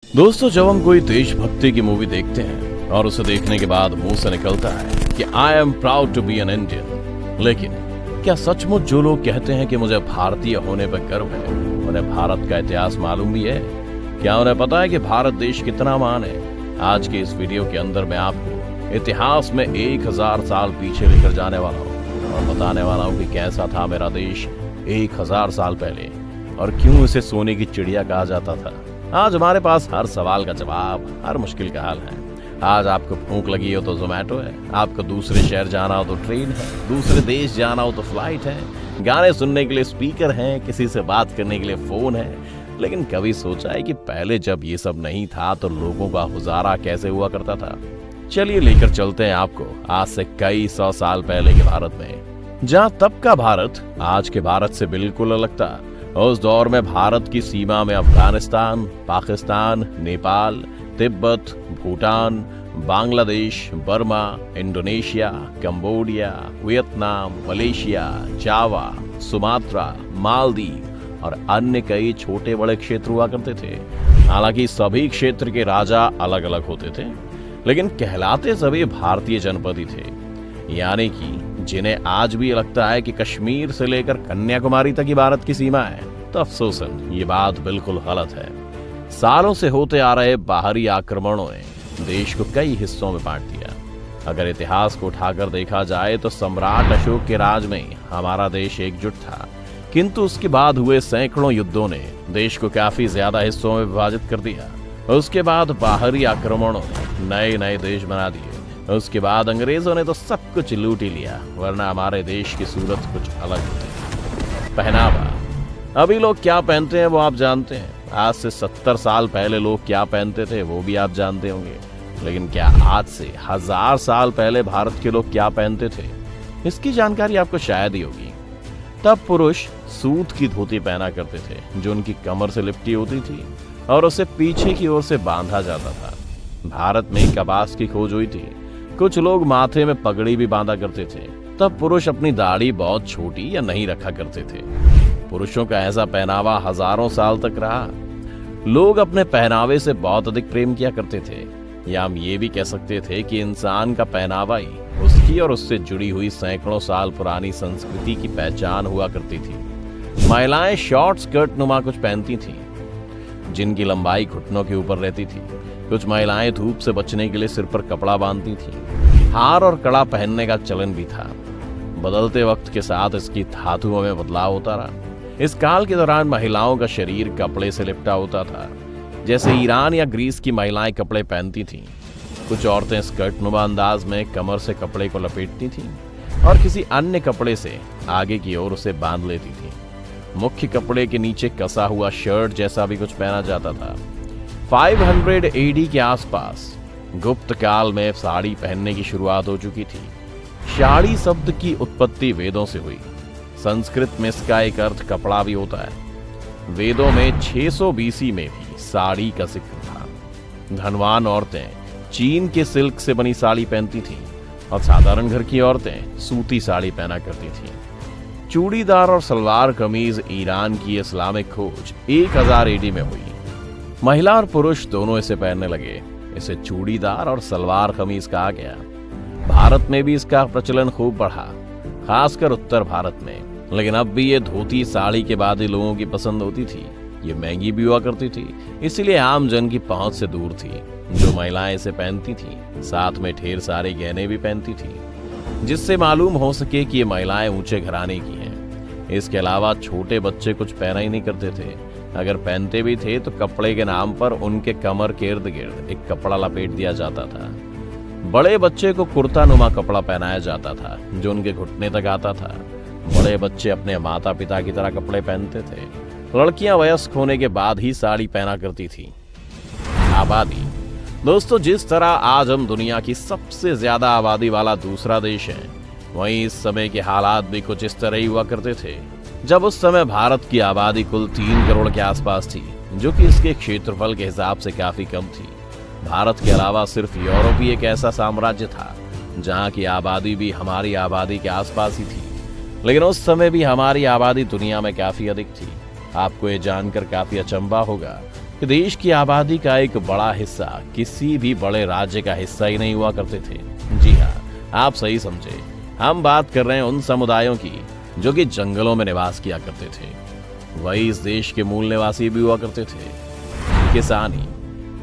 दोस्तों, जब हम कोई देशभक्ति की मूवी देखते हैं और उसे देखने के बाद मुंह से निकलता है कि I am proud to be an Indian, लेकिन क्या सचमुच जो लोग कहते हैं कि मुझे भारतीय होने पर गर्व है, उन्हें भारत का इतिहास मालूम भी है? क्या उन्हें पता है कि भारत देश कितना महान है? आज के इस वीडियो के अंदर मैं आपको इतिहास में 1000 साल पीछे लेकर जाने वाला हूँ और बताने वाला हूँ कि कैसा था मेरा देश 1000 साल पहले और क्यों इसे सोने की चिड़िया कहा जाता था। आज हमारे पास हर सवाल का जवाब, हर मुश्किल का हल है। आज आपको भूख लगी हो तो जोमेटो है, आपको दूसरे शहर जाना हो तो ट्रेन है, दूसरे देश जाना हो तो फ्लाइट है, गाने सुनने के लिए स्पीकर हैं, किसी से बात करने के लिए फोन है। लेकिन कभी सोचा है कि पहले जब ये सब नहीं था तो लोगों का गुजारा कैसे हुआ करता था? चलिए लेकर चलते हैं आपको आज से कई 100 साल पहले के भारत में, जहाँ तब का भारत आज के भारत से बिल्कुल अलग था। उस दौर में भारत की सीमा में Afghanistan, Pakistan, Nepal, Tibet, Bhutan, Bangladesh, Burma, Indonesia, Cambodia, Vietnam, Malaysia, Java, Sumatra, Maldives और अन्य कई छोटे बड़े क्षेत्र हुआ करते थे। हालांकि सभी क्षेत्र के राजा अलग अलग होते थे, लेकिन कहलाते सभी भारतीय जनपद ही थे, यानी कि जिन्हें आज भी लगता है कि कश्मीर से लेकर कन्याकुमारी तक ही भारत की सीमा है, तो अफसोसन ये बात बिल्कुल गलत है। सालों से होते आ रहे बाहरी आक्रमणों ने देश को कई हिस्सों में बांट दिया। अगर इतिहास को उठाकर देखा जाए तो सम्राट अशोक के राज में हमारा देश एकजुट था, किंतु उसके बाद हुए सैकड़ों युद्धों ने देश को काफी ज्यादा हिस्सों में विभाजित कर दिया। उसके बाद बाहरी आक्रमणों ने नए नए देश बना दिए। उसके बाद अंग्रेजों ने तो सब कुछ लूट ही लिया, वरना हमारे देश की सूरत कुछ अलग होती। पहनावा, अभी लोग क्या पहनते हैं वो आप जानते हैं। आज से 70 साल पहले लोग क्या पहनते थे वो भी आप जानते होंगे, लेकिन क्या आज से 1000 साल पहले भारत के लोग क्या पहनते थे, इसकी जानकारी आपको शायद ही होगी। तब पुरुष सूत की धोती पहना करते थे जो उनकी कमर से लिपटी होती थी और उसे पीछे की ओर से बांधा जाता था। भारत में कपास की खोज हुई थी। कुछ लोग माथे में पगड़ी भी बांधा करते थे। तब पुरुष अपनी दाढ़ी बहुत छोटी या नहीं रखा करते थे। पुरुषों का ऐसा पहनावा हजारों साल तक रहा। लोग अपने पहनावे से बहुत अधिक प्रेम किया करते थे, या हम ये भी कह सकते थे कि इंसान का पहनावा ही उसकी और उससे जुड़ी हुई सैकड़ों साल पुरानी संस्कृति की पहचान हुआ करती थी। महिलाएं शॉर्ट स्कर्ट नुमा कुछ पहनती थीं, जिनकी लंबाई घुटनों के ऊपर रहती थी। कुछ महिलाएं धूप से बचने के लिए सिर पर कपड़ा बांधती थीं। हार और कड़ा पहनने का चलन भी था। बदलते वक्त के साथ इसकी धातुओं में बदलाव होता रहा। इस काल के दौरान महिलाओं का शरीर कपड़े से लिपटा होता था, जैसे ईरान या ग्रीस की महिलाएं कपड़े पहनती थीं। कुछ औरतें स्कर्ट नुमा अंदाज में कमर से कपड़े को लपेटती थीं और किसी अन्य कपड़े से आगे की ओर उसे बांध लेती थीं। मुख्य कपड़े के नीचे कसा हुआ शर्ट जैसा भी कुछ पहना जाता था। 500 AD के आसपास गुप्त काल में साड़ी पहनने की शुरुआत हो चुकी थी। साड़ी शब्द की उत्पत्ति वेदों से हुई। संस्कृत में इसका एक अर्थ कपड़ा भी होता है। वेदों में 600 BC में भी साड़ी का जिक्र था। धनवान औरतें चीन के सिल्क से बनी साड़ी पहनती थीं और साधारण घर की औरतें सूती साड़ी पहना करती थीं। चूड़ीदार और सलवार कमीज ईरान की इस्लामिक खोज 1000 AD में हुई। महिला और पुरुष दोनों इसे पहनने लगे। इसे चूड़ीदार और सलवार कमीज कहा गया। भारत में भी इसका प्रचलन खूब बढ़ा, खासकर उत्तर भारत में। लेकिन अब भी ये धोती साड़ी के बाद ही लोगों की पसंद होती थी। ये महंगी भी हुआ करती थी, इसलिए आम जन की पहुंच से दूर थी। जो महिलाएं इसे पहनती थी साथ में ढेर सारे गहने भी पहनती थी, जिससे मालूम हो सके कि ये महिलाएं ऊंचे घराने की हैं। इसके अलावा छोटे बच्चे कुछ पहना ही नहीं करते थे। अगर पहनते भी थे तो कपड़े के नाम पर उनके कमर के इर्द गिर्द एक कपड़ा लपेट दिया जाता था। बड़े बच्चे को कुर्ता नुमा कपड़ा पहनाया जाता था जो उनके घुटने तक आता था। बड़े बच्चे अपने माता पिता की तरह कपड़े पहनते थे। लड़कियां वयस्क होने के बाद ही साड़ी पहना करती थी। आबादी, दोस्तों, जिस तरह आज हम दुनिया की सबसे ज्यादा आबादी वाला दूसरा देश है, वहीं इस समय के हालात भी कुछ इस तरह ही हुआ करते थे। जब उस समय भारत की आबादी कुल 3 करोड़ के आसपास थी, जो कि इसके क्षेत्रफल के हिसाब से काफी कम थी। भारत के अलावा सिर्फ यूरोप ही एक ऐसा साम्राज्य था जहां की आबादी भी हमारी आबादी के आसपास ही थी, लेकिन उस समय भी हमारी आबादी दुनिया में काफी अधिक थी। आपको ये जानकर काफी अचंभा होगा कि देश की आबादी का एक बड़ा हिस्सा किसी भी बड़े राज्य का हिस्सा ही नहीं हुआ करते थे। जी हाँ, आप सही समझे, हम बात कर रहे हैं उन समुदायों की जो कि जंगलों में निवास किया करते थे। वही इस देश के मूल निवासी भी हुआ करते थे, किसान ही।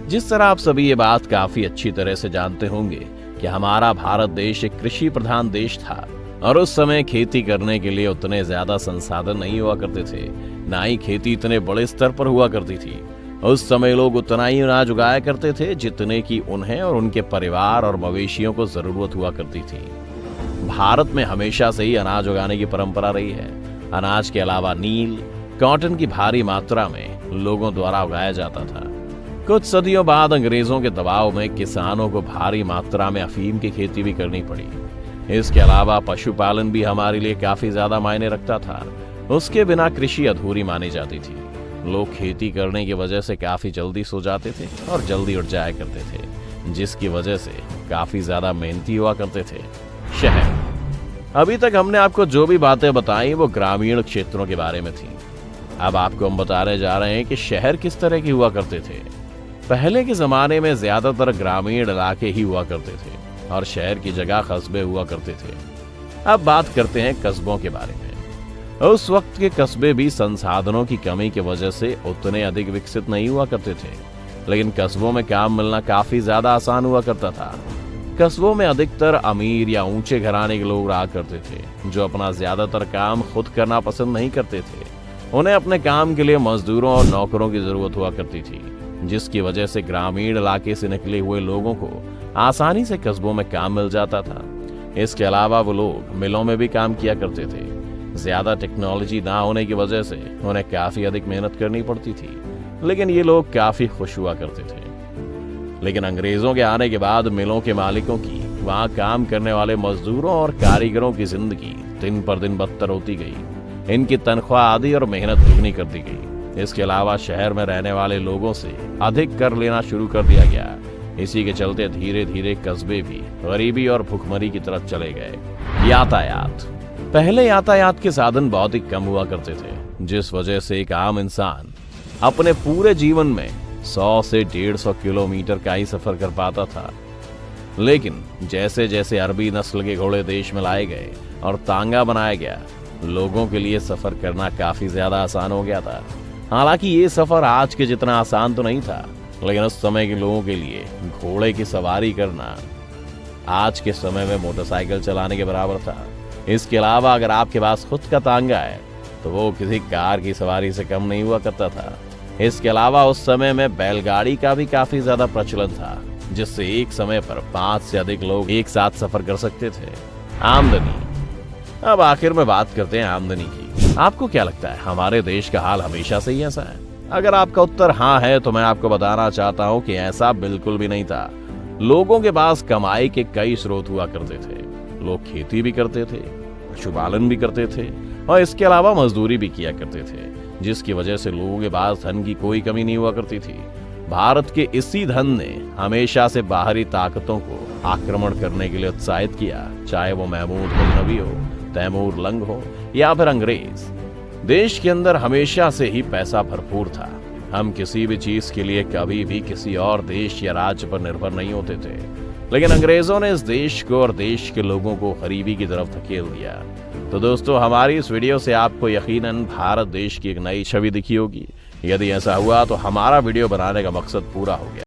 जिस तरह आप सभी ये बात काफी अच्छी तरह से जानते होंगे कि हमारा भारत देश एक कृषि प्रधान देश था और उस समय खेती करने के लिए उतने ज्यादा संसाधन नहीं हुआ करते थे, ना ही खेती इतने बड़े स्तर पर हुआ करती थी। उस समय लोग उतना ही अनाज उगाया करते थे जितने की उन्हें और उनके परिवार और मवेशियों को जरूरत हुआ करती थी। भारत में हमेशा से ही अनाज उगाने की परंपरा रही है। अनाज के अलावा नील, कॉटन की भारी मात्रा में लोगों द्वारा उगाया जाता था। कुछ सदियों बाद अंग्रेजों के दबाव में किसानों को भारी मात्रा में अफीम की खेती भी करनी पड़ी। इसके अलावा पशुपालन भी हमारे लिए काफी ज्यादा मायने रखता था। उसके बिना कृषि अधूरी मानी जाती थी। लोग खेती करने की वजह से काफी जल्दी सो जाते थे और जल्दी उठ जाया करते थे, जिसकी वजह से काफी ज्यादा मेहनती हुआ करते थे। शहर, अभी तक हमने आपको जो भी बातें बताई वो ग्रामीण क्षेत्रों के बारे में थी। अब आपको हम बताने जा रहे हैं कि शहर किस तरह के हुआ करते थे। पहले के जमाने में ज्यादातर ग्रामीण इलाके ही हुआ करते थे और शहर की जगह कस्बे हुआ करते थे। अब बात करते हैं कस्बों के बारे में। उस वक्त के कस्बे भी संसाधनों की कमी की वजह से उतने अधिक विकसित नहीं हुआ करते थे, लेकिन कस्बों में काम मिलना काफी ज्यादा आसान हुआ करता था। कस्बों में अधिकतर अमीर या ऊंचे घराने के लोग रहा करते थे, जो अपना ज्यादातर काम खुद करना पसंद नहीं करते थे। उन्हें अपने काम के लिए मजदूरों और नौकरों की जरूरत हुआ करती थी, जिसकी वजह से ग्रामीण इलाके से निकले हुए लोगों को आसानी से कस्बों में काम मिल जाता था। इसके अलावा वो लोग मिलों में भी काम किया करते थे। ज्यादा टेक्नोलॉजी ना होने की वजह से उन्हें काफी अधिक मेहनत करनी पड़ती थी, लेकिन ये लोग काफी खुश हुआ करते थे। लेकिन अंग्रेजों के आने के बाद मिलों के मालिकों की, वहां काम करने वाले मजदूरों और कारीगरों की जिंदगी दिन पर दिन बदतर होती गई। इनकी तनख्वाह आधी और मेहनत दुगनी कर दी गई। इसके अलावा शहर में रहने वाले लोगों से अधिक कर लेना शुरू कर दिया गया। इसी के चलते धीरे धीरे कस्बे भी गरीबी और भुखमरी की तरफ चले गए। यातायात, पहले यातायात के साधन बहुत ही कम हुआ करते थे, जिस वजह से एक आम इंसान अपने पूरे जीवन में 100 से 150 किलोमीटर का ही सफर कर पाता था। लेकिन जैसे जैसे अरबी नस्ल के घोड़े देश में लाए गए और तांगा बनाया गया, लोगों के लिए सफर करना काफी ज्यादा आसान हो गया था। हालांकि ये सफर आज के जितना आसान तो नहीं था, लेकिन उस समय के लोगों के लिए घोड़े की सवारी करना आज के समय में मोटरसाइकिल चलाने के बराबर था। इसके अलावा अगर आपके पास खुद का तांगा है तो वो किसी कार की सवारी से कम नहीं हुआ करता था। इसके अलावा उस समय में बैलगाड़ी का भी काफी ज्यादा प्रचलन था, जिससे एक समय पर 5 से अधिक लोग एक साथ सफर कर सकते थे। आमदनी, अब आखिर में बात करते हैं आमदनी की। आपको क्या लगता है, हमारे देश का हाल हमेशा से ही ऐसा है? अगर आपका उत्तर हाँ है तो मैं आपको बताना चाहता हूँ कि ऐसा बिल्कुल भी नहीं था। लोगों के पास कमाई के कई स्रोत हुआ करते थे। लोग खेती भी करते थे, पशुपालन भी करते थे और इसके अलावा मजदूरी भी किया करते थे, जिसकी वजह से लोगों के पास धन की कोई कमी नहीं हुआ करती थी। भारत के इसी धन ने हमेशा से बाहरी ताकतों को आक्रमण करने के लिए उत्साहित किया, चाहे वो महमूद गजनवी हो, तैमूर लंग हो या फिर अंग्रेज। देश के अंदर हमेशा से ही पैसा भरपूर था। हम किसी भी चीज के लिए कभी भी किसी और देश या राज्य पर निर्भर नहीं होते थे, लेकिन अंग्रेजों ने इस देश को और देश के लोगों को गरीबी की तरफ धकेल दिया। तो दोस्तों, हमारी इस वीडियो से आपको यकीनन भारत देश की एक नई छवि दिखी होगी। यदि ऐसा हुआ तो हमारा वीडियो बनाने का मकसद पूरा हो गया।